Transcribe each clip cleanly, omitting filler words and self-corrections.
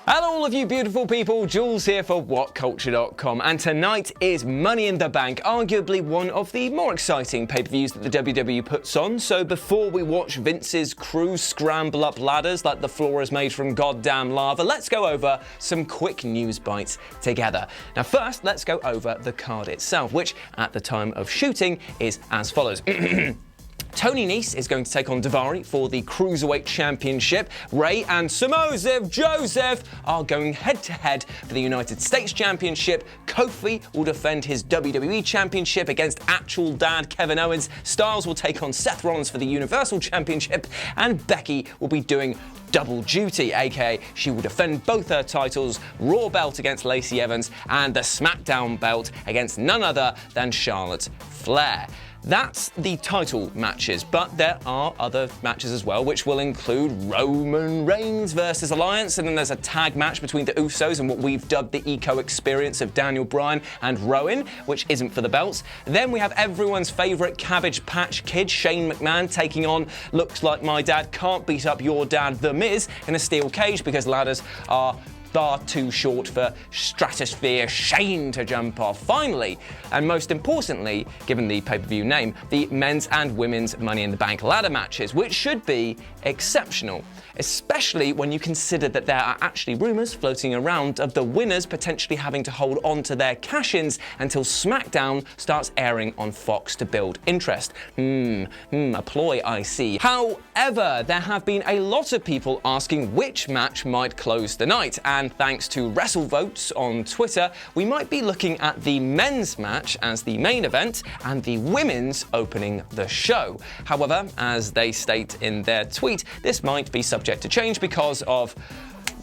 Hello all of you beautiful people, Jules here for WhatCulture.com, and tonight is Money in the Bank, arguably one of the more exciting pay-per-views that the WWE puts on. So before we watch Vince's crew scramble up ladders like the floor is made from goddamn lava, let's go over some quick news bites together. Now first, let's go over the card itself, which at the time of shooting is as follows. Tony Nese is going to take on Daivari for the Cruiserweight Championship. Ray and Samoa Joseph are going head-to-head for the United States Championship. Kofi will defend his WWE Championship against actual dad Kevin Owens. Styles will take on Seth Rollins for the Universal Championship. And Becky will be doing double duty, aka she will defend both her titles, Raw belt against Lacey Evans and the SmackDown belt against none other than Charlotte Flair. That's the title matches, but there are other matches as well, which will include Roman Reigns versus Alliance, and then there's a tag match between the Usos and what we've dubbed the Eco Experience of Daniel Bryan and Rowan, which isn't for the belts. Then we have everyone's favourite Cabbage Patch Kid, Shane McMahon, taking on Looks Like My Dad Can't Beat Up Your Dad, The Miz, in a steel cage because ladders are far too short for Stratosphere Shane to jump off. Finally, and most importantly, given the pay-per-view name, the men's and women's Money in the Bank ladder matches, which should be exceptional, especially when you consider that there are actually rumours floating around of the winners potentially having to hold on to their cash-ins until SmackDown starts airing on Fox to build interest. A ploy, I see. However, there have been a lot of people asking which match might close the night, and thanks to WrestleVotes on Twitter, we might be looking at the men's match as the main event and the women's opening the show. However, as they state in their tweet, this might be subject to change because of,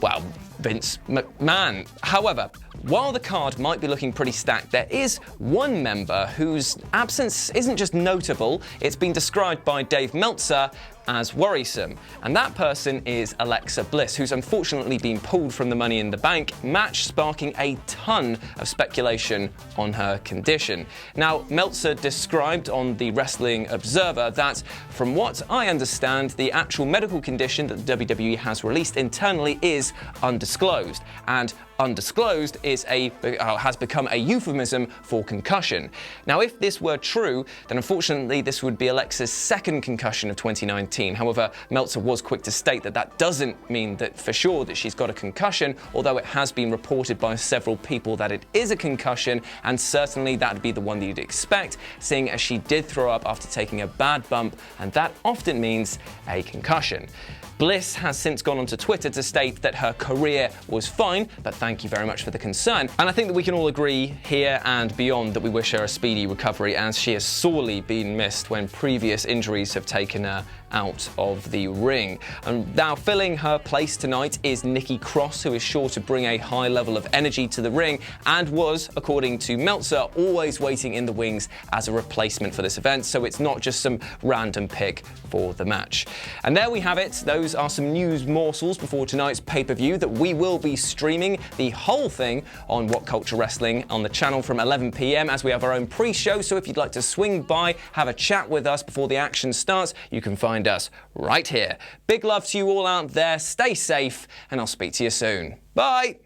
well, Vince McMahon. However, while the card might be looking pretty stacked, there is one member whose absence isn't just notable, it's been described by Dave Meltzer as worrisome. And that person is Alexa Bliss, who's unfortunately been pulled from the Money in the Bank match, sparking a ton of speculation on her condition. Now, Meltzer described on the Wrestling Observer that, from what I understand, the actual medical condition that the WWE has released internally is undisclosed, and undisclosed has become a euphemism for concussion. Now, if this were true, then unfortunately this would be Alexa's second concussion of 2019. However, Meltzer was quick to state that that doesn't mean that for sure that she's got a concussion, although it has been reported by several people that it is a concussion, and certainly that would be the one that you'd expect, seeing as she did throw up after taking a bad bump, and that often means a concussion. Bliss has since gone onto Twitter to state that her career was fine, but thank you very much for the concern. And I think that we can all agree here and beyond that we wish her a speedy recovery, as she has sorely been missed when previous injuries have taken her out of the ring. And now filling her place tonight is Nikki Cross, who is sure to bring a high level of energy to the ring and was, according to Meltzer, always waiting in the wings as a replacement for this event, so it's not just some random pick for the match. And there we have it. Those are some news morsels before tonight's pay-per-view that we will be streaming the whole thing on What Culture Wrestling on the channel from 11 p.m. as we have our own pre-show, so if you'd like to swing by, have a chat with us before the action starts, you can find us right here. Big love to you all out there, stay safe, and I'll speak to you soon. Bye!